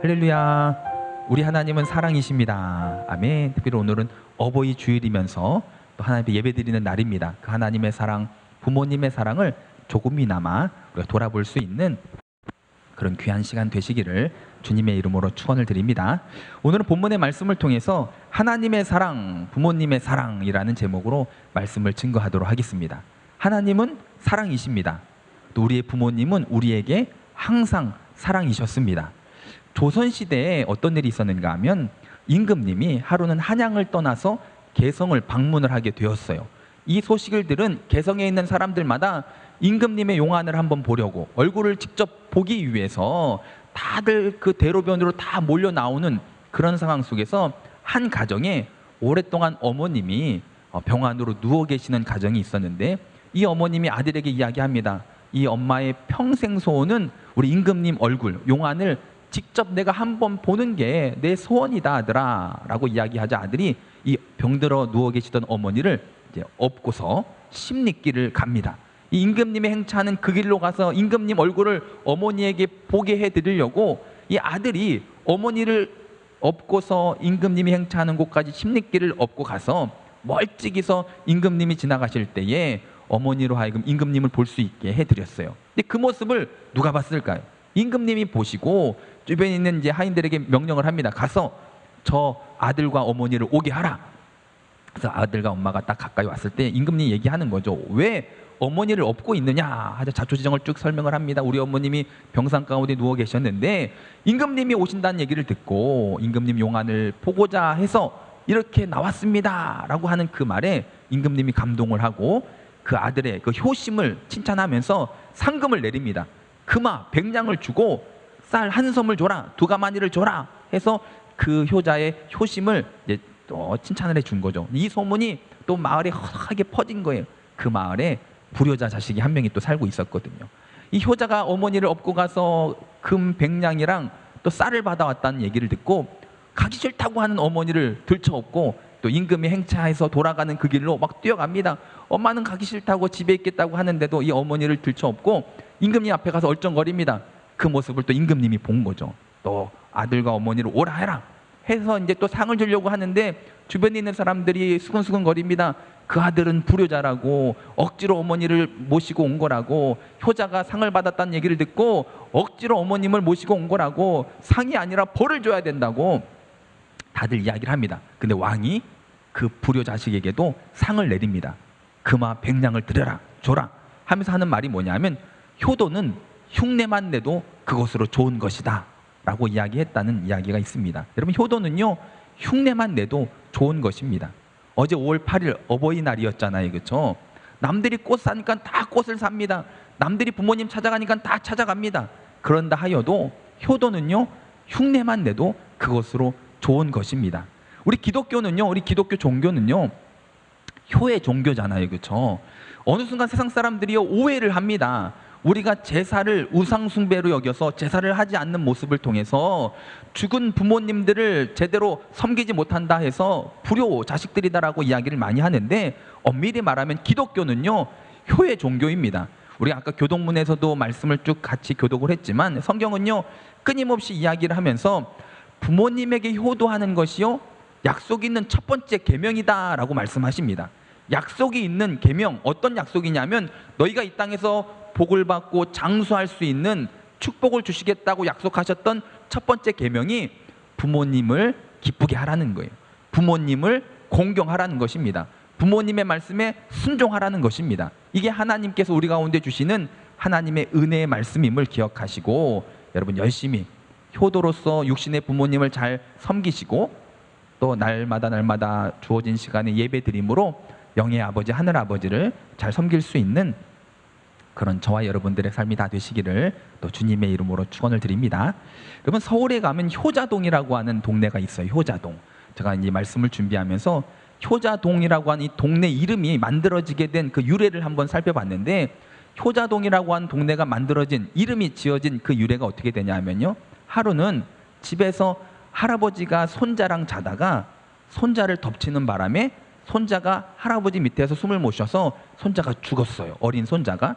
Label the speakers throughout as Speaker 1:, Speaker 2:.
Speaker 1: 할렐루야. 우리 하나님은 사랑이십니다. 아멘. 특별히 오늘은 어버이 주일이면서 또 하나님께 예배드리는 날입니다. 그 하나님의 사랑, 부모님의 사랑을 조금이나마 우리가 돌아볼 수 있는 그런 귀한 시간 되시기를 주님의 이름으로 축원을 드립니다. 오늘은 본문의 말씀을 통해서 하나님의 사랑, 부모님의 사랑이라는 제목으로 말씀을 증거하도록 하겠습니다. 하나님은 사랑이십니다. 또 우리의 부모님은 우리에게 항상 사랑이셨습니다. 조선시대에 어떤 일이 있었는가 하면 임금님이 하루는 한양을 떠나서 개성을 방문을 하게 되었어요. 이 소식을 들은 개성에 있는 사람들마다 임금님의 용안을 한번 보려고 얼굴을 직접 보기 위해서 다들 그 대로변으로 다 몰려 나오는 그런 상황 속에서 한 가정에 오랫동안 어머님이 병환으로 누워 계시는 가정이 있었는데, 이 어머님이 아들에게 이야기합니다. 이 엄마의 평생 소원은 우리 임금님 얼굴, 용안을 직접 내가 한번 보는 게 내 소원이다 아들아 라고 이야기하자, 아들이 이 병들어 누워 계시던 어머니를 이제 업고서 십리길을 갑니다. 이 임금님의 행차하는 그 길로 가서 임금님 얼굴을 어머니에게 보게 해드리려고 이 아들이 어머니를 업고서 임금님이 행차하는 곳까지 십리길을 업고 가서 멀찍이서 임금님이 지나가실 때에 어머니로 하여금 임금님을 볼 수 있게 해드렸어요. 근데 그 모습을 누가 봤을까요? 임금님이 보시고 주변에 있는 이제 하인들에게 명령을 합니다. 가서 저 아들과 어머니를 오게 하라. 그래서 아들과 엄마가 딱 가까이 왔을 때 임금님이 얘기하는 거죠. 왜 어머니를 업고 있느냐 하자 자초지정을 쭉 설명을 합니다. 우리 어머님이 병상 가운데 누워 계셨는데 임금님이 오신다는 얘기를 듣고 임금님 용안을 보고자 해서 이렇게 나왔습니다 라고 하는 그 말에 임금님이 감동을 하고 그 아들의 그 효심을 칭찬하면서 상금을 내립니다. 금화 100냥을 주고 쌀 한 섬을 줘라, 2가마니를 줘라 해서 그 효자의 효심을 이제 또 칭찬을 해준 거죠. 이 소문이 또 마을에 허하게 퍼진 거예요. 그 마을에 불효자 자식이 한 명이 또 살고 있었거든요. 이 효자가 어머니를 업고 가서 금 100냥이랑 또 쌀을 받아왔다는 얘기를 듣고 가기 싫다고 하는 어머니를 들쳐업고 또 임금이 행차해서 돌아가는 그 길로 막 뛰어갑니다. 엄마는 가기 싫다고 집에 있겠다고 하는데도 이 어머니를 들쳐업고 임금님 앞에 가서 얼쩡거립니다. 그 모습을 또 임금님이 본 거죠. 또 아들과 어머니를 오라 해라 해서 이제 또 상을 주려고 하는데 주변에 있는 사람들이 수근수근 거립니다. 그 아들은 불효자라고, 억지로 어머니를 모시고 온 거라고, 효자가 상을 받았다는 얘기를 듣고 억지로 어머님을 모시고 온 거라고, 상이 아니라 벌을 줘야 된다고 다들 이야기를 합니다. 근데 왕이 그 불효 자식에게도 상을 내립니다. 금화 100냥을 드려라, 줘라 하면서 하는 말이 뭐냐면, 효도는 흉내만 내도 그것으로 좋은 것이다 라고 이야기했다는 이야기가 있습니다. 여러분, 효도는요 흉내만 내도 좋은 것입니다. 어제 5월 8일 어버이날이었잖아요, 그렇죠? 남들이 꽃 사니까 다 꽃을 삽니다. 남들이 부모님 찾아가니까 다 찾아갑니다. 그런다 하여도 효도는요 흉내만 내도 그것으로 좋은 것입니다. 우리 기독교는요, 우리 기독교 종교는요 효의 종교잖아요, 그렇죠? 어느 순간 세상 사람들이요 오해를 합니다. 우리가 제사를 우상숭배로 여겨서 제사를 하지 않는 모습을 통해서 죽은 부모님들을 제대로 섬기지 못한다 해서 불효 자식들이다라고 이야기를 많이 하는데, 엄밀히 말하면 기독교는요 효의 종교입니다. 우리가 아까 교독문에서도 말씀을 쭉 같이 교독을 했지만 성경은요 끊임없이 이야기를 하면서 부모님에게 효도하는 것이요 약속이 있는 첫 번째 계명이다 라고 말씀하십니다. 약속이 있는 계명, 어떤 약속이냐면 너희가 이 땅에서 복을 받고 장수할 수 있는 축복을 주시겠다고 약속하셨던 첫 번째 계명이 부모님을 기쁘게 하라는 거예요. 부모님을 공경하라는 것입니다. 부모님의 말씀에 순종하라는 것입니다. 이게 하나님께서 우리 가운데 주시는 하나님의 은혜의 말씀임을 기억하시고, 여러분 열심히 효도로서 육신의 부모님을 잘 섬기시고 또 날마다 주어진 시간에 예배드림으로 영의 아버지 하늘 아버지를 잘 섬길 수 있는 그런 저와 여러분들의 삶이 다 되시기를 또 주님의 이름으로 축원을 드립니다. 여러분, 서울에 가면 효자동이라고 하는 동네가 있어요. 효자동. 제가 이 말씀을 준비하면서 효자동이라고 하는 이 동네 이름이 만들어지게 된 그 유래를 한번 살펴봤는데, 효자동이라고 하는 동네가 만들어진, 이름이 지어진 그 유래가 어떻게 되냐면요, 하루는 집에서 할아버지가 손자랑 자다가 손자를 덮치는 바람에 손자가 할아버지 밑에서 숨을 못 쉬어서 손자가 죽었어요. 어린 손자가.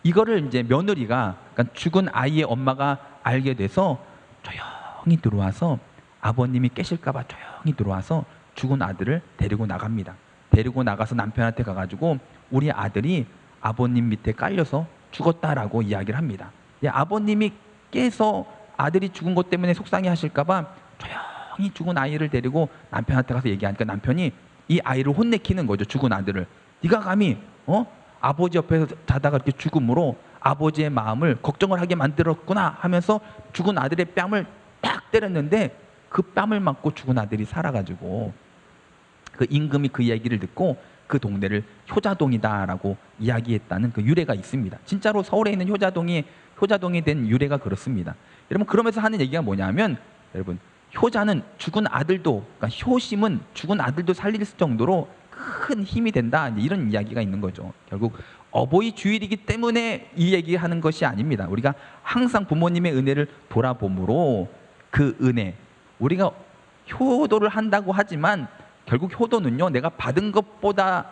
Speaker 1: 이거를 이제 며느리가, 그러니까 죽은 아이의 엄마가 알게 돼서 조용히 조용히 들어와서 아버님이 깨실까봐 조용히 들어와서 죽은 아들을 데리고 나갑니다. 데리고 나가서 남편한테 가가지고 우리 아들이 아버님 밑에 깔려서 죽었다라고 이야기를 합니다. 아버님이 깨서 아들이 죽은 것 때문에 속상해 하실까봐 조용히 죽은 아이를 데리고 남편한테 가서 얘기하니까 남편이 이 아이를 혼내키는 거죠. 죽은 아들을. 네가 감히 아버지 옆에서 자다가 이렇게 죽음으로 아버지의 마음을 걱정을 하게 만들었구나 하면서 죽은 아들의 뺨을 딱 때렸는데 그 뺨을 맞고 죽은 아들이 살아가지고 그 임금이 그 얘기를 듣고 그 동네를 효자동이다라고 이야기했다는 그 유래가 있습니다. 진짜로 서울에 있는 효자동이 된 유래가 그렇습니다. 여러분, 그러면서 하는 얘기가 뭐냐면, 여러분, 효자는 죽은 아들도, 그러니까 효심은 죽은 아들도 살릴 정도로 큰 힘이 된다, 이런 이야기가 있는 거죠. 결국 어버이 주일이기 때문에 이 얘기하는 것이 아닙니다. 우리가 항상 부모님의 은혜를 돌아봄으로 그 은혜, 우리가 효도를 한다고 하지만 결국 효도는요, 내가 받은 것보다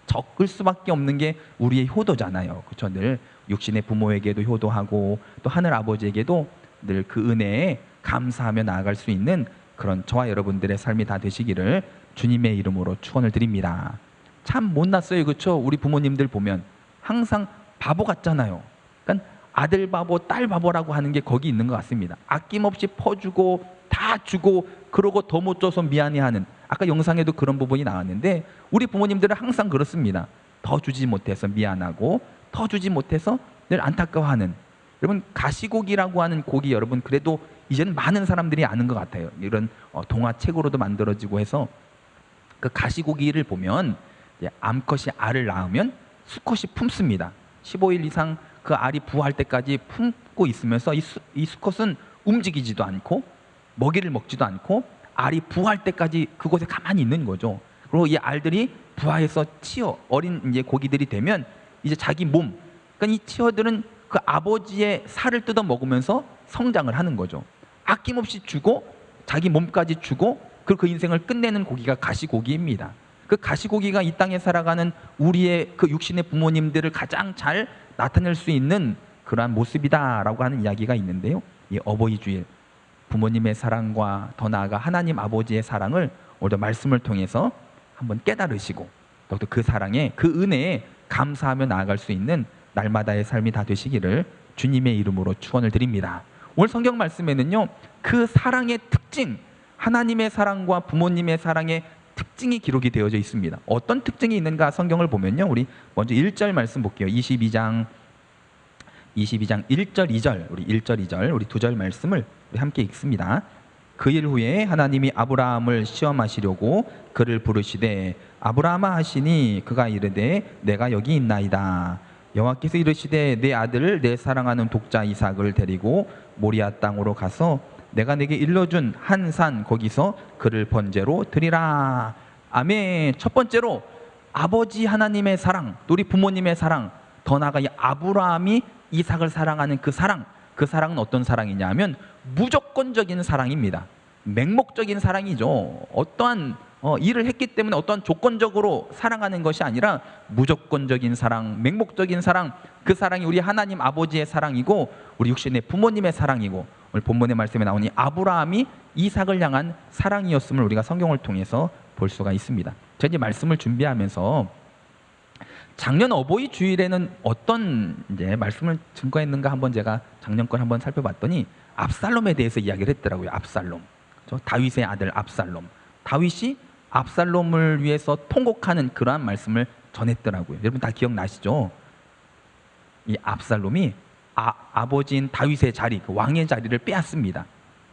Speaker 1: 적을 수밖에 없는 게 우리의 효도잖아요. 그렇죠? 늘 육신의 부모에게도 효도하고 또 하늘 아버지에게도 늘 그 은혜에 감사하며 나아갈 수 있는 그런 저와 여러분들의 삶이 다 되시기를 주님의 이름으로 축원을 드립니다. 참 못났어요. 그렇죠? 우리 부모님들 보면 항상 바보 같잖아요. 그러니까 아들 바보, 딸 바보라고 하는 게 거기 있는 것 같습니다. 아낌없이 퍼주고 다 주고 그러고 더 못 줘서 미안해하는, 아까 영상에도 그런 부분이 나왔는데 우리 부모님들은 항상 그렇습니다. 더 주지 못해서 미안하고 더 주지 못해서 늘 안타까워하는. 여러분, 가시고기라고 하는 고기, 여러분 그래도 이제는 많은 사람들이 아는 것 같아요. 이런 동화책으로도 만들어지고 해서 그 가시고기를 보면 암컷이 알을 낳으면 수컷이 품습니다. 15일 이상 그 알이 부화할 때까지 품고 있으면서 이 수컷은 움직이지도 않고 먹이를 먹지도 않고 알이 부화할 때까지 그곳에 가만히 있는 거죠. 그리고 이 알들이 부화해서 어린 이제 고기들이 되면 이제 자기 몸, 그러니까 이 치어들은 그 아버지의 살을 뜯어 먹으면서 성장을 하는 거죠. 아낌없이 주고 자기 몸까지 주고 그 인생을 끝내는 고기가 가시고기입니다. 그 가시고기가 이 땅에 살아가는 우리의 그 육신의 부모님들을 가장 잘 나타낼 수 있는 그러한 모습이다라고 하는 이야기가 있는데요. 이 어버이 주일, 부모님의 사랑과 더 나아가 하나님 아버지의 사랑을 오늘 말씀을 통해서 한번 깨달으시고 또 그 사랑에, 그 은혜에 감사하며 나아갈 수 있는 날마다의 삶이 다 되시기를 주님의 이름으로 축원을 드립니다. 오늘 성경 말씀에는요, 그 사랑의 특징, 하나님의 사랑과 부모님의 사랑의 특징이 기록이 되어져 있습니다. 어떤 특징이 있는가 성경을 보면요, 우리 먼저 1절 말씀 볼게요. 22장 1절 2절, 우리 1절 2절 우리 2절 말씀을 우리 함께 읽습니다. 그 일 후에 하나님이 아브라함을 시험하시려고 그를 부르시되 아브라함아 하시니 그가 이르되 내가 여기 있나이다. 여호와께서 이르시되 내 아들을 내 사랑하는 독자 이삭을 데리고 모리아 땅으로 가서 내가 내게 일러준 한 산 거기서 그를 번제로 드리라. 아멘. 첫 번째로 아버지 하나님의 사랑, 우리 부모님의 사랑, 더 나아가 이 아브라함이 이삭을 사랑하는 그 사랑은 어떤 사랑이냐 하면 무조건적인 사랑입니다. 맹목적인 사랑이죠. 어떠한 일을 했기 때문에 어떠한 조건적으로 사랑하는 것이 아니라 무조건적인 사랑, 맹목적인 사랑, 그 사랑이 우리 하나님 아버지의 사랑이고 우리 육신의 부모님의 사랑이고 오늘 본문의 말씀에 나오니 아브라함이 이삭을 향한 사랑이었음을 우리가 성경을 통해서 볼 수가 있습니다. 제가 이제 말씀을 준비하면서 작년 어버이 주일에는 어떤 이제 말씀을 증거했는가 한번 제가 작년 걸 한번 살펴봤더니 압살롬에 대해서 이야기를 했더라고요. 압살롬, 그렇죠? 다윗의 아들 압살롬. 다윗이 압살롬을 위해서 통곡하는 그러한 말씀을 전했더라고요. 여러분 다 기억나시죠? 이 압살롬이 아버지인 다윗의 자리, 그 왕의 자리를 빼앗습니다.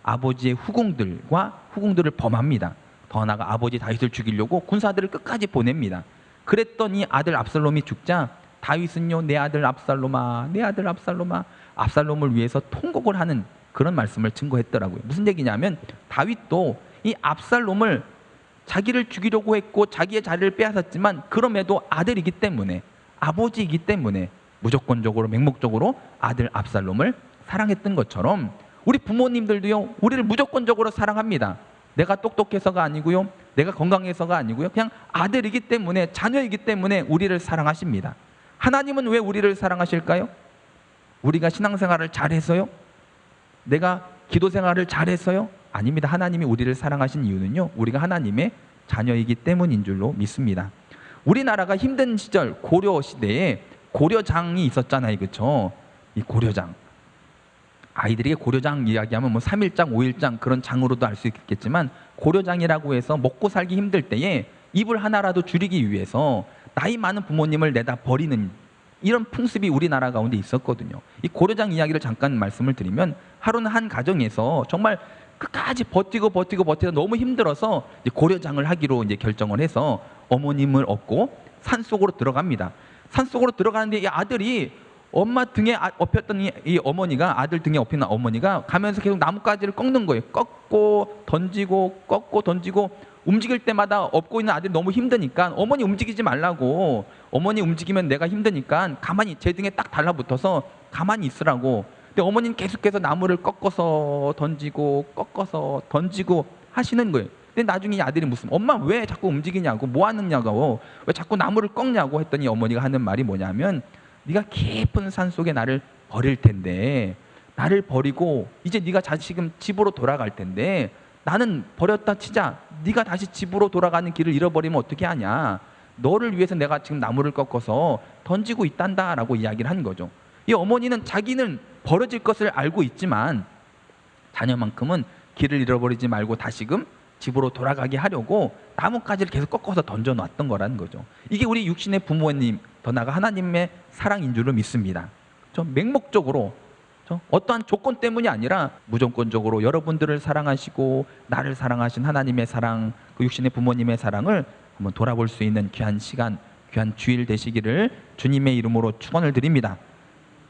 Speaker 1: 아버지의 후궁들을 범합니다. 더 나아가 아버지 다윗을 죽이려고 군사들을 끝까지 보냅니다. 그랬더니 아들 압살롬이 죽자 다윗은요, 내 아들 압살롬아, 내 아들 압살롬아, 압살롬을 위해서 통곡을 하는 그런 말씀을 증거했더라고요. 무슨 얘기냐면 다윗도 이 압살롬을 자기를 죽이려고 했고 자기의 자리를 빼앗았지만 그럼에도 아들이기 때문에, 아버지이기 때문에 무조건적으로 맹목적으로 아들 압살롬을 사랑했던 것처럼 우리 부모님들도요, 우리를 무조건적으로 사랑합니다. 내가 똑똑해서가 아니고요, 내가 건강해서가 아니고요, 그냥 아들이기 때문에, 자녀이기 때문에 우리를 사랑하십니다. 하나님은 왜 우리를 사랑하실까요? 우리가 신앙생활을 잘해서요? 내가 기도 생활을 잘했어요? 아닙니다. 하나님이 우리를 사랑하신 이유는요, 우리가 하나님의 자녀이기 때문인 줄로 믿습니다. 우리나라가 힘든 시절 고려 시대에 고려장이 있었잖아요, 그렇죠? 이 고려장, 아이들에게 고려장 이야기하면 뭐 3일장, 5일장 그런 장으로도 알 수 있겠지만, 고려장이라고 해서 먹고 살기 힘들 때에 이불 하나라도 줄이기 위해서 나이 많은 부모님을 내다 버리는 이런 풍습이 우리나라 가운데 있었거든요. 이 고려장 이야기를 잠깐 말씀을 드리면, 하루는 한 가정에서 정말 끝까지 버티고 너무 힘들어서 이제 고려장을 하기로 이제 결정을 해서 어머님을 업고 산속으로 들어갑니다. 산속으로 들어가는데 이 아들이 엄마 등에 업혔던 이 어머니가, 아들 등에 업힌 어머니가 가면서 계속 나뭇가지를 꺾는 거예요. 꺾고 던지고 움직일 때마다 업고 있는 아들이 너무 힘드니까 어머니 움직이지 말라고, 어머니 움직이면 내가 힘드니까 가만히 제 등에 딱 달라붙어서 가만히 있으라고. 근데 어머니는 계속해서 나무를 꺾어서 던지고 하시는 거예요. 근데 나중에 이 아들이 무슨, 엄마 왜 자꾸 움직이냐고, 뭐 하느냐고, 왜 자꾸 나무를 꺾냐고 했더니 어머니가 하는 말이 뭐냐면, 네가 깊은 산속에 나를 버릴 텐데, 나를 버리고 이제 네가 지금 집으로 돌아갈 텐데, 나는 버렸다 치자 네가 다시 집으로 돌아가는 길을 잃어버리면 어떻게 하냐, 너를 위해서 내가 지금 나무를 꺾어서 던지고 있단다 라고 이야기를 한 거죠. 이 어머니는 자기는 버려질 것을 알고 있지만 자녀만큼은 길을 잃어버리지 말고 다시금 집으로 돌아가게 하려고 나뭇가지를 계속 꺾어서 던져놨던 거라는 거죠. 이게 우리 육신의 부모님, 더 나아가 하나님의 사랑인 줄로 믿습니다. 맹목적으로 어떠한 조건 때문이 아니라 무조건적으로 여러분들을 사랑하시고 나를 사랑하신 하나님의 사랑, 그 육신의 부모님의 사랑을 한번 돌아볼 수 있는 귀한 시간, 귀한 주일 되시기를 주님의 이름으로 축원을 드립니다.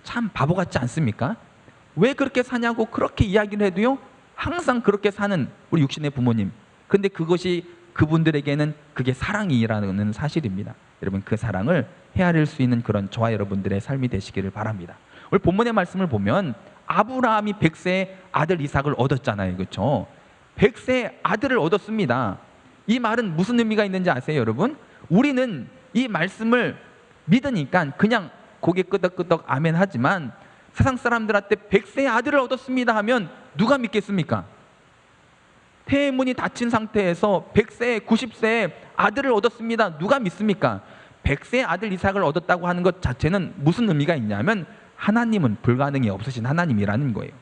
Speaker 1: 참 바보 같지 않습니까? 왜 그렇게 사냐고 그렇게 이야기를 해도요, 항상 그렇게 사는 우리 육신의 부모님, 근데 그것이 그분들에게는 그게 사랑이라는 사실입니다. 여러분, 그 사랑을 헤아릴 수 있는 그런 저와 여러분들의 삶이 되시기를 바랍니다. 오늘 본문의 말씀을 보면 아브라함이 100세의 아들 이삭을 얻었잖아요, 그렇죠? 100세의 아들을 얻었습니다. 이 말은 무슨 의미가 있는지 아세요, 여러분? 우리는 이 말씀을 믿으니까 그냥 고개 끄덕끄덕 아멘 하지만, 세상 사람들한테 100세의 아들을 얻었습니다 하면 누가 믿겠습니까? 태문이 닫힌 상태에서 100세, 90세의 아들을 얻었습니다, 누가 믿습니까? 100세의 아들 이삭을 얻었다고 하는 것 자체는 무슨 의미가 있냐면, 하나님은 불가능이 없으신 하나님이라는 거예요.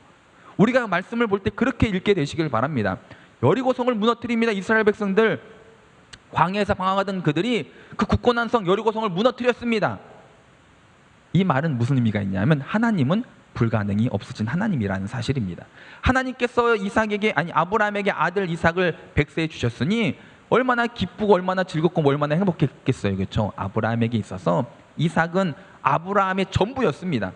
Speaker 1: 우리가 말씀을 볼 때 그렇게 읽게 되시길 바랍니다. 여리고성을 무너뜨립니다. 이스라엘 백성들, 광야에서 방황하던 그들이 그 굳건한 성 여리고성을 무너뜨렸습니다. 이 말은 무슨 의미가 있냐면, 하나님은 불가능이 없으신 하나님이라는 사실입니다. 하나님께서 아브라함에게 아들 이삭을 100세에 주셨으니 얼마나 기쁘고 얼마나 즐겁고 얼마나 행복했겠어요, 그렇죠? 아브라함에게 있어서 이삭은 아브라함의 전부였습니다.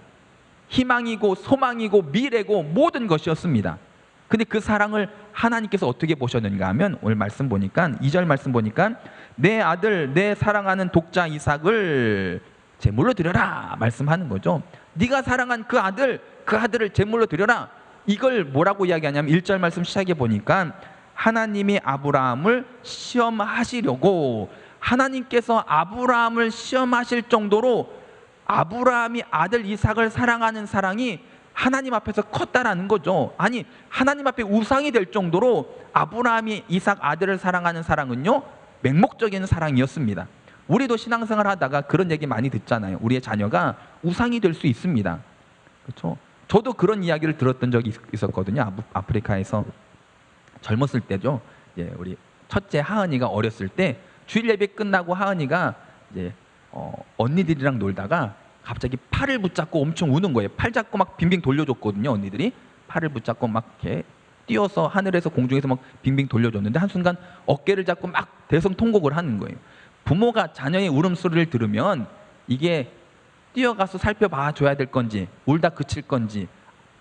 Speaker 1: 희망이고 소망이고 미래고 모든 것이었습니다. 근데 그 사랑을 하나님께서 어떻게 보셨는가 하면, 오늘 말씀 보니까 2절 말씀 보니까 내 아들, 내 사랑하는 독자 이삭을 제물로 드려라 말씀하는 거죠. 네가 사랑한 그 아들을 제물로 드려라. 이걸 뭐라고 이야기하냐면 1절 말씀 시작해 보니까, 하나님이 아브라함을 시험하시려고, 하나님께서 아브라함을 시험하실 정도로 아브라함이 아들 이삭을 사랑하는 사랑이 하나님 앞에서 컸다라는 거죠. 아니, 하나님 앞에 우상이 될 정도로 아브라함이 이삭 아들을 사랑하는 사랑은요, 맹목적인 사랑이었습니다. 우리도 신앙생활 하다가 그런 얘기 많이 듣잖아요. 우리의 자녀가 우상이 될 수 있습니다, 그렇죠? 저도 그런 이야기를 들었던 적이 있었거든요. 아프리카에서 젊었을 때죠. 우리 첫째 하은이가 어렸을 때 주일 예배 끝나고 하은이가 이제 언니들이랑 놀다가 갑자기 팔을 붙잡고 엄청 우는 거예요. 팔 잡고 막 빙빙 돌려줬거든요. 언니들이 팔을 붙잡고 막 이렇게 뛰어서 하늘에서 공중에서 막 빙빙 돌려줬는데, 한순간 어깨를 잡고 막 대성통곡을 하는 거예요. 부모가 자녀의 울음소리를 들으면 이게 뛰어가서 살펴봐 줘야 될 건지 울다 그칠 건지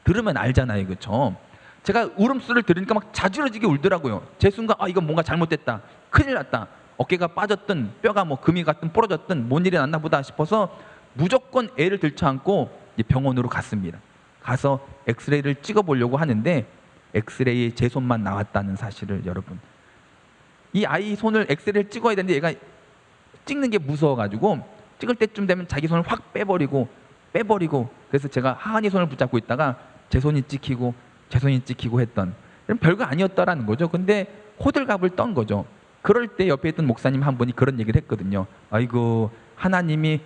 Speaker 1: 들으면 알잖아요, 그렇죠? 제가 울음소리를 들으니까 막 자지러지게 울더라고요. 제 순간 이건 뭔가 잘못됐다, 큰일 났다, 어깨가 빠졌든 뼈가 뭐 금이 갔든 부러졌든 뭔 일이 났나 보다 싶어서 무조건 애를 들쳐안고 병원으로 갔습니다. 가서 엑스레이를 찍어보려고 하는데 엑스레이에 제 손만 나왔다는 사실을, 여러분, 이 아이 손을 엑스레이를 찍어야 되는데 얘가 찍는 게 무서워가지고 찍을 때쯤 되면 자기 손을 확 빼버리고, 그래서 제가 하은이 손을 붙잡고 있다가 제 손이 찍히고 제 손이 찍히고 했던 별거 아니었다라는 거죠. 근데 호들갑을 떤 거죠. 그럴 때 옆에 있던 목사님 한 분이 그런 얘기를 했거든요. 아이고 하나님이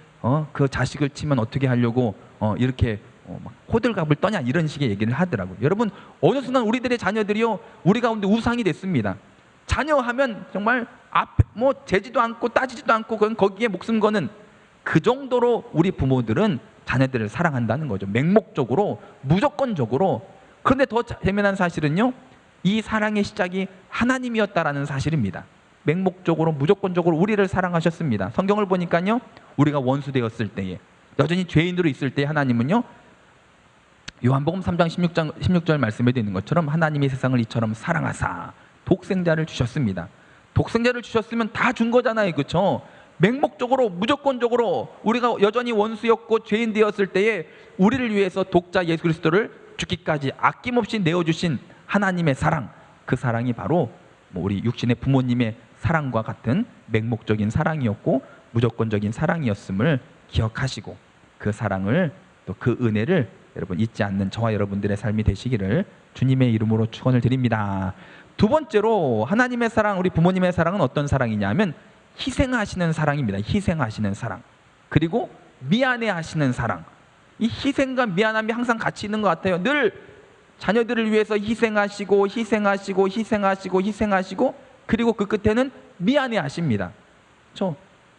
Speaker 1: 그 자식을 치면 어떻게 하려고 이렇게 막 호들갑을 떠냐 이런 식의 얘기를 하더라고요. 여러분 어느 순간 우리들의 자녀들이요 우리 가운데 우상이 됐습니다. 자녀 하면 정말 앞에 뭐 재지도 않고 따지지도 않고 그건 거기에 목숨 거는 그 정도로 우리 부모들은 자녀들을 사랑한다는 거죠. 맹목적으로 무조건적으로. 그런데 더 재미난 사실은요 이 사랑의 시작이 하나님이었다라는 사실입니다. 맹목적으로 무조건적으로 우리를 사랑하셨습니다. 성경을 보니까요 우리가 원수 되었을 때에 여전히 죄인으로 있을 때 하나님은요 요한복음 3장 16절 말씀에 있는 것처럼 하나님이 세상을 이처럼 사랑하사 독생자를 주셨습니다. 독생자를 주셨으면 다 준 거잖아요. 그렇죠? 맹목적으로 무조건적으로 우리가 여전히 원수였고 죄인 되었을 때에 우리를 위해서 독자 예수 그리스도를 죽기까지 아낌없이 내어주신 하나님의 사랑, 그 사랑이 바로 우리 육신의 부모님의 사랑과 같은 맹목적인 사랑이었고 무조건적인 사랑이었음을 기억하시고 그 사랑을 또 그 은혜를 여러분 잊지 않는 저와 여러분들의 삶이 되시기를 주님의 이름으로 축원을 드립니다. 두 번째로 하나님의 사랑, 우리 부모님의 사랑은 어떤 사랑이냐면 희생하시는 사랑입니다. 희생하시는 사랑. 그리고 미안해하시는 사랑. 이 희생과 미안함이 항상 같이 있는 것 같아요. 늘 자녀들을 위해서 희생하시고 희생하시고 희생하시고 희생하시고 그리고 그 끝에는 미안해하십니다.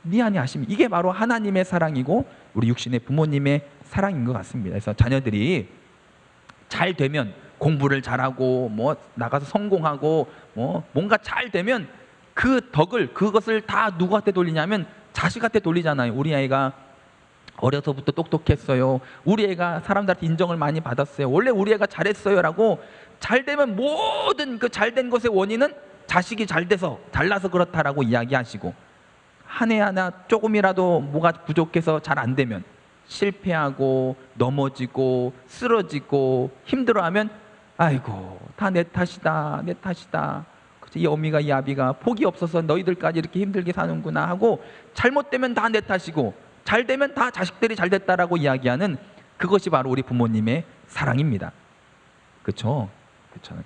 Speaker 1: 미안해하십니다. 이게 바로 하나님의 사랑이고 우리 육신의 부모님의 사랑인 것 같습니다. 그래서 자녀들이 잘 되면 공부를 잘하고 뭐 나가서 성공하고 뭐 뭔가 잘 되면 그 덕을 그것을 다 누구한테 돌리냐면 자식한테 돌리잖아요. 우리 아이가 어려서부터 똑똑했어요. 우리 애가 사람들한테 인정을 많이 받았어요. 원래 우리 애가 잘했어요라고 잘 되면 모든 그 잘된 것의 원인은 자식이 잘 돼서 잘나서 그렇다라고 이야기하시고 한 해 하나 조금이라도 뭐가 부족해서 잘 안 되면 실패하고 넘어지고 쓰러지고 힘들어하면 아이고 다 내 탓이다 내 탓이다 이 어미가 이 아비가 복이 없어서 너희들까지 이렇게 힘들게 사는구나 하고 잘못되면 다 내 탓이고 잘 되면 다 자식들이 잘 됐다라고 이야기하는 그것이 바로 우리 부모님의 사랑입니다. 그렇죠?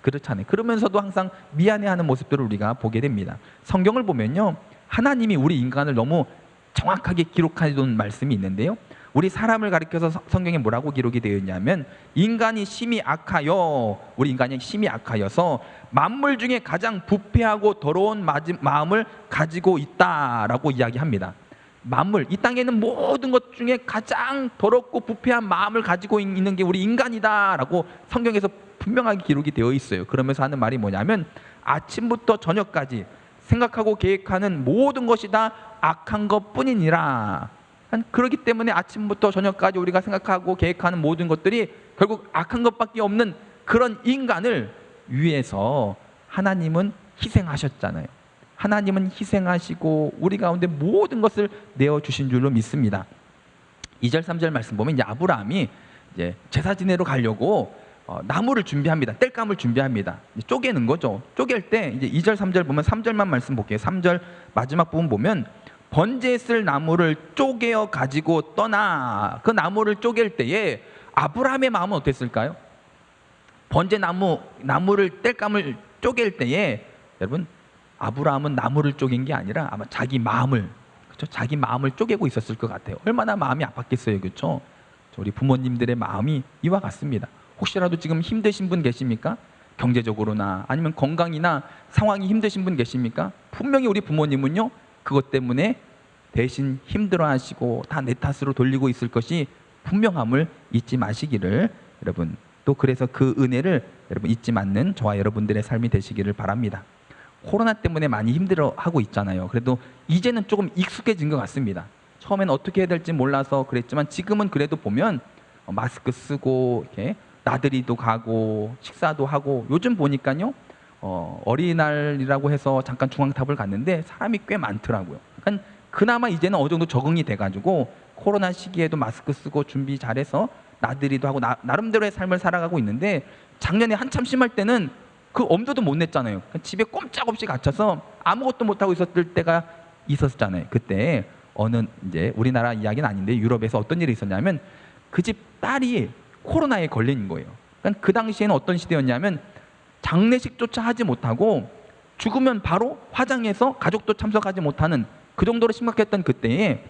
Speaker 1: 그렇잖아요. 그러면서도 항상 미안해하는 모습들을 우리가 보게 됩니다. 성경을 보면요 하나님이 우리 인간을 너무 정확하게 기록해 둔 말씀이 있는데요 우리 사람을 가리켜서 성경에 뭐라고 기록이 되어 있냐면 인간이 심히 악하여 우리 인간이 심히 악하여서 만물 중에 가장 부패하고 더러운 마음을 가지고 있다라고 이야기합니다. 만물, 이 땅에 있는 모든 것 중에 가장 더럽고 부패한 마음을 가지고 있는 게 우리 인간이다라고 성경에서 분명하게 기록이 되어 있어요. 그러면서 하는 말이 뭐냐면 아침부터 저녁까지 생각하고 계획하는 모든 것이 다 악한 것 뿐이니라. 그렇기 때문에 아침부터 저녁까지 우리가 생각하고 계획하는 모든 것들이 결국 악한 것밖에 없는 그런 인간을 위해서 하나님은 희생하셨잖아요. 하나님은 희생하시고 우리 가운데 모든 것을 내어주신 줄로 믿습니다. 2절 3절 말씀 보면 이제 아브라함이 이제 제사 지내러 가려고 나무를 준비합니다. 땔감을 준비합니다. 쪼개는 거죠. 쪼갤 때 이제 2절 3절 보면 3절만 말씀 볼게요. 3절 마지막 부분 보면 번제에 쓸 나무를 쪼개어 가지고 떠나. 그 나무를 쪼갤 때에 아브라함의 마음은 어땠을까요? 번제 나무를 땔감을 쪼갤 때에 여러분 아브라함은 나무를 쪼갠 게 아니라 아마 자기 마음을, 그렇죠? 자기 마음을 쪼개고 있었을 것 같아요. 얼마나 마음이 아팠겠어요, 그렇죠? 우리 부모님들의 마음이 이와 같습니다. 혹시라도 지금 힘드신 분 계십니까? 경제적으로나 아니면 건강이나 상황이 힘드신 분 계십니까? 분명히 우리 부모님은요 그것 때문에 대신 힘들어하시고 다 내 탓으로 돌리고 있을 것이 분명함을 잊지 마시기를 여러분, 또 그래서 그 은혜를 여러분 잊지 않는 저와 여러분들의 삶이 되시기를 바랍니다. 코로나 때문에 많이 힘들어하고 있잖아요. 그래도 이제는 조금 익숙해진 것 같습니다. 처음엔 어떻게 해야 될지 몰라서 그랬지만 지금은 그래도 보면 마스크 쓰고 이렇게 나들이도 가고 식사도 하고 요즘 보니까요 어린이날이라고 해서 잠깐 중앙탑을 갔는데 사람이 꽤 많더라고요. 그러니까 그나마 이제는 어느 정도 적응이 돼가지고 코로나 시기에도 마스크 쓰고 준비 잘해서 나들이도 하고 나름대로의 삶을 살아가고 있는데 작년에 한참 심할 때는 그 엄두도 못 냈잖아요. 집에 꼼짝없이 갇혀서 아무것도 못하고 있었을 때가 있었잖아요. 그때 어느 이제 우리나라 이야기는 아닌데 유럽에서 어떤 일이 있었냐면 그 집 딸이 코로나에 걸린 거예요. 그러니까 그 당시에는 어떤 시대였냐면 장례식조차 하지 못하고 죽으면 바로 화장해서 가족도 참석하지 못하는 그 정도로 심각했던 그때에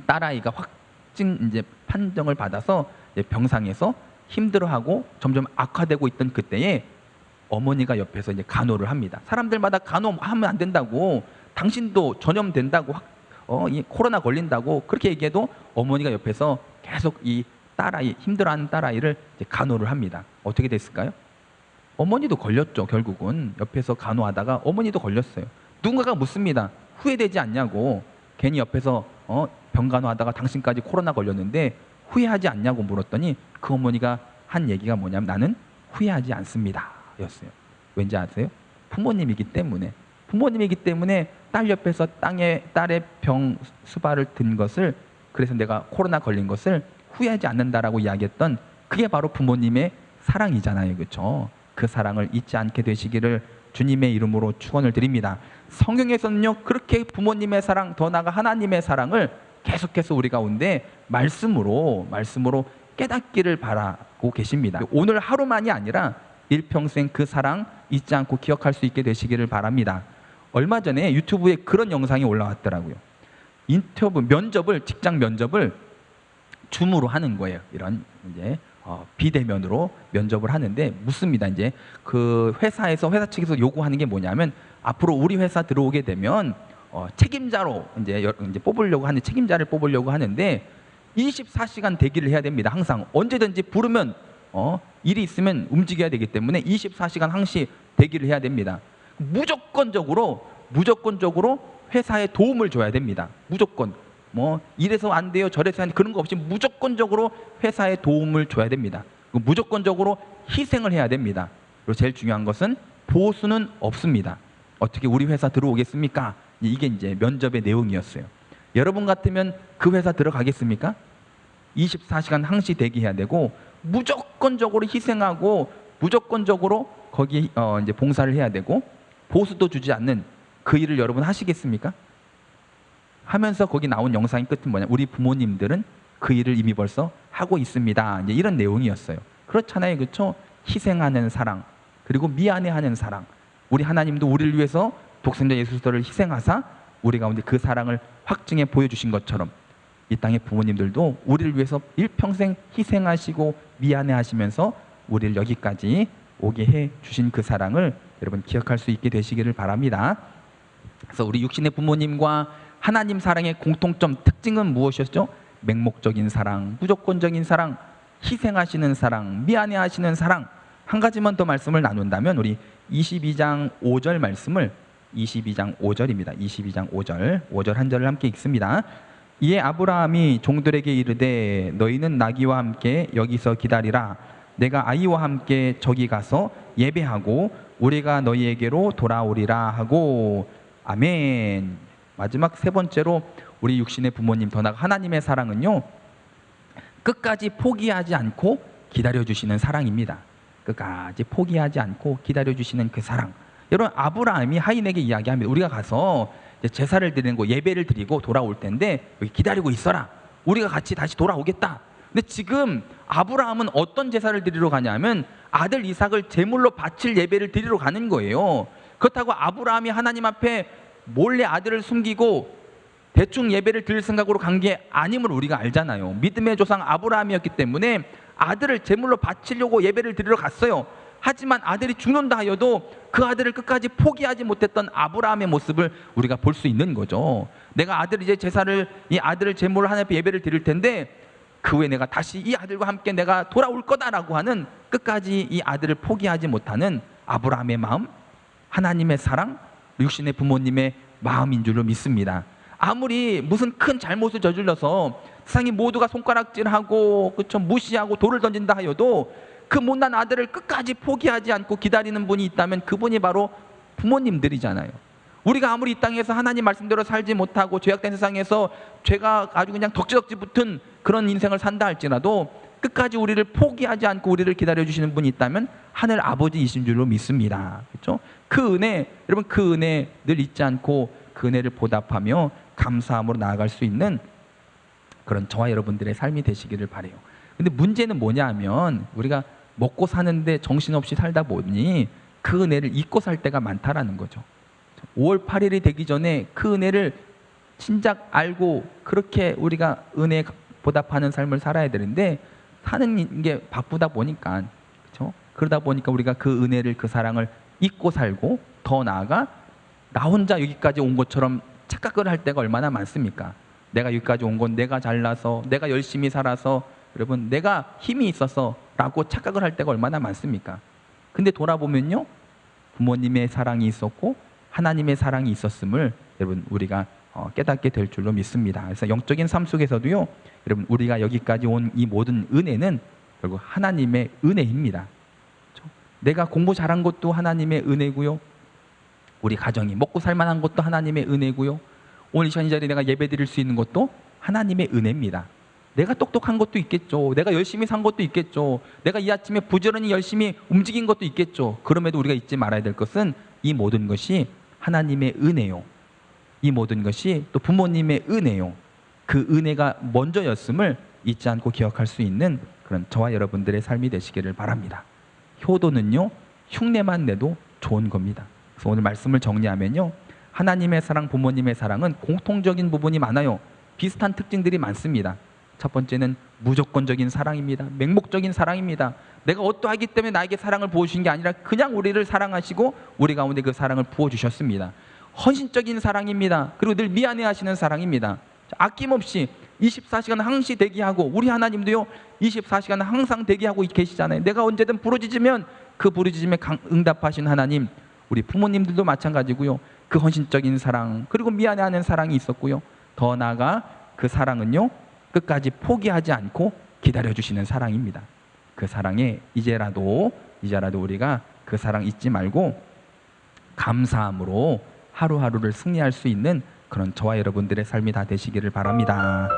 Speaker 1: 딸아이가 확진 이제 판정을 받아서 이제 병상에서 힘들어하고 점점 악화되고 있던 그때에 어머니가 옆에서 이제 간호를 합니다. 사람들마다 간호하면 안 된다고, 당신도 전염된다고, 이 코로나 걸린다고 그렇게 얘기해도 어머니가 옆에서 계속 이 딸아이, 힘들어하는 딸아이를 이제 간호를 합니다. 어떻게 됐을까요? 어머니도 걸렸죠. 결국은 옆에서 간호하다가 어머니도 걸렸어요. 누군가가 묻습니다. 후회되지 않냐고. 괜히 옆에서 병 간호하다가 당신까지 코로나 걸렸는데 후회하지 않냐고 물었더니 그 어머니가 한 얘기가 뭐냐면 나는 후회하지 않습니다 였어요. 왠지 아세요? 부모님이기 때문에. 부모님이기 때문에 딸 옆에서 딸의 병 수발을 든 것을, 그래서 내가 코로나 걸린 것을 후회하지 않는다라고 이야기했던 그게 바로 부모님의 사랑이잖아요. 그렇죠? 그 사랑을 잊지 않게 되시기를 주님의 이름으로 축원을 드립니다. 성경에서는요, 그렇게 부모님의 사랑, 더 나아가 하나님의 사랑을 계속해서 우리 가운데 말씀으로 깨닫기를 바라고 계십니다. 오늘 하루만이 아니라 일평생 그 사랑 잊지 않고 기억할 수 있게 되시기를 바랍니다. 얼마 전에 유튜브에 그런 영상이 올라왔더라고요. 직장 면접을 줌으로 하는 거예요. 이런 이제 비대면으로 면접을 하는데 묻습니다. 이제 그 회사 측에서 요구하는 게 뭐냐면 앞으로 우리 회사 들어오게 되면 책임자로 이제 뽑으려고 하는, 책임자를 뽑으려고 하는데 24시간 대기를 해야 됩니다. 항상 언제든지 부르면 일이 있으면 움직여야 되기 때문에 24시간 항시 대기를 해야 됩니다. 무조건적으로 회사에 도움을 줘야 됩니다. 무조건. 이래서 안 돼요, 저래서 안 돼요, 그런 거 없이 무조건적으로 회사에 도움을 줘야 됩니다. 무조건적으로 희생을 해야 됩니다. 그리고 제일 중요한 것은 보수는 없습니다. 어떻게 우리 회사 들어오겠습니까? 이게 이제 면접의 내용이었어요. 여러분 같으면 그 회사 들어가겠습니까? 24시간 항시 대기해야 되고 무조건적으로 희생하고 무조건적으로 거기에 이제 봉사를 해야 되고 보수도 주지 않는 그 일을 여러분 하시겠습니까? 하면서 거기 나온 영상의 끝은 뭐냐? 우리 부모님들은 그 일을 이미 벌써 하고 있습니다. 이제 이런 내용이었어요. 그렇잖아요, 그렇죠? 희생하는 사랑, 그리고 미안해하는 사랑. 우리 하나님도 우리를 위해서 독생자 예수 그리스도를 희생하사 우리 가운데 그 사랑을 확증해 보여주신 것처럼 이 땅의 부모님들도 우리를 위해서 일평생 희생하시고 미안해하시면서 우리를 여기까지 오게 해 주신 그 사랑을 여러분 기억할 수 있게 되시기를 바랍니다. 그래서 우리 육신의 부모님과 하나님 사랑의 공통점, 특징은 무엇이었죠? 맹목적인 사랑, 무조건적인 사랑, 희생하시는 사랑, 미안해하시는 사랑. 한 가지만 더 말씀을 나눈다면 우리 22장 5절 말씀을, 22장 5절입니다. 22장 5절 한 절을 함께 읽습니다. 이에 아브라함이 종들에게 이르되 너희는 나귀와 함께 여기서 기다리라. 내가 아이와 함께 저기 가서 예배하고 우리가 너희에게로 돌아오리라 하고. 아멘. 마지막 세 번째로 우리 육신의 부모님, 더 나아가 하나님의 사랑은요, 끝까지 포기하지 않고 기다려주시는 사랑입니다. 끝까지 포기하지 않고 기다려주시는 그 사랑. 여러분, 아브라함이 하인에게 이야기합니다. 우리가 가서 제사를 드리는 거, 예배를 드리고 돌아올 텐데 여기 기다리고 있어라. 우리가 같이 다시 돌아오겠다. 근데 지금 아브라함은 어떤 제사를 드리러 가냐면 아들 이삭을 제물로 바칠 예배를 드리러 가는 거예요. 그렇다고 아브라함이 하나님 앞에 몰래 아들을 숨기고 대충 예배를 드릴 생각으로 간 게 아님을 우리가 알잖아요. 믿음의 조상 아브라함이었기 때문에 아들을 제물로 바치려고 예배를 드리러 갔어요. 하지만 아들이 죽는다 하여도 그 아들을 끝까지 포기하지 못했던 아브라함의 모습을 우리가 볼 수 있는 거죠. 내가 이 아들을 제물로 하나님 앞에 예배를 드릴 텐데 그 후에 내가 다시 이 아들과 함께 내가 돌아올 거다라고 하는, 끝까지 이 아들을 포기하지 못하는 아브라함의 마음, 하나님의 사랑, 육신의 부모님의 마음인 줄로 믿습니다. 아무리 무슨 큰 잘못을 저질러서 세상이 모두가 손가락질하고 그쵸, 무시하고 돌을 던진다 하여도 그 못난 아들을 끝까지 포기하지 않고 기다리는 분이 있다면 그분이 바로 부모님들이잖아요. 우리가 아무리 이 땅에서 하나님 말씀대로 살지 못하고 죄악된 세상에서 죄가 아주 그냥 덕지덕지 붙은 그런 인생을 산다 할지라도 끝까지 우리를 포기하지 않고 우리를 기다려주시는 분이 있다면 하늘 아버지이신 줄로 믿습니다. 그렇죠? 그 은혜, 여러분, 그 은혜 늘 잊지 않고 그 은혜를 보답하며 감사함으로 나아갈 수 있는 그런 저와 여러분들의 삶이 되시기를 바라요. 근데 문제는 뭐냐 하면 우리가 먹고 사는데 정신없이 살다 보니 그 은혜를 잊고 살 때가 많다라는 거죠. 5월 8일이 되기 전에 그 은혜를 진작 알고 그렇게 우리가 은혜에 보답하는 삶을 살아야 되는데 사는 게 바쁘다 보니까, 그렇죠? 그러다 보니까 우리가 그 은혜를, 그 사랑을 잊고 살고, 더 나아가 나 혼자 여기까지 온 것처럼 착각을 할 때가 얼마나 많습니까? 내가 여기까지 온 건 내가 잘나서, 내가 열심히 살아서, 여러분 내가 힘이 있어서 라고 착각을 할 때가 얼마나 많습니까? 근데 돌아보면요, 부모님의 사랑이 있었고 하나님의 사랑이 있었음을 여러분 우리가 깨닫게 될 줄로 믿습니다. 그래서 영적인 삶 속에서도요, 여러분 우리가 여기까지 온 이 모든 은혜는 결국 하나님의 은혜입니다. 그렇죠? 내가 공부 잘한 것도 하나님의 은혜고요, 우리 가정이 먹고 살만한 것도 하나님의 은혜고요, 오늘 이 시간 이 자리에 내가 예배 드릴 수 있는 것도 하나님의 은혜입니다. 내가 똑똑한 것도 있겠죠, 내가 열심히 산 것도 있겠죠, 내가 이 아침에 부지런히 열심히 움직인 것도 있겠죠. 그럼에도 우리가 잊지 말아야 될 것은 이 모든 것이 하나님의 은혜요, 이 모든 것이 또 부모님의 은혜요, 그 은혜가 먼저였음을 잊지 않고 기억할 수 있는 그런 저와 여러분들의 삶이 되시기를 바랍니다. 효도는요, 흉내만 내도 좋은 겁니다. 그래서 오늘 말씀을 정리하면요, 하나님의 사랑, 부모님의 사랑은 공통적인 부분이 많아요. 비슷한 특징들이 많습니다. 첫 번째는 무조건적인 사랑입니다. 맹목적인 사랑입니다. 내가 어떠하기 때문에 나에게 사랑을 부어주신 게 아니라 그냥 우리를 사랑하시고 우리 가운데 그 사랑을 부어주셨습니다. 헌신적인 사랑입니다. 그리고 늘 미안해하시는 사랑입니다. 아낌없이 24시간 항시 대기하고, 우리 하나님도요 24시간 항상 대기하고 계시잖아요. 내가 언제든 부르짖으면 그 부르짖음에 응답하신 하나님, 우리 부모님들도 마찬가지고요. 그 헌신적인 사랑, 그리고 미안해하는 사랑이 있었고요. 더 나아가 그 사랑은요, 끝까지 포기하지 않고 기다려주시는 사랑입니다. 그 사랑에 이제라도 우리가 그 사랑 잊지 말고 감사함으로 하루하루를 승리할 수 있는 그런 저와 여러분들의 삶이 다 되시기를 바랍니다.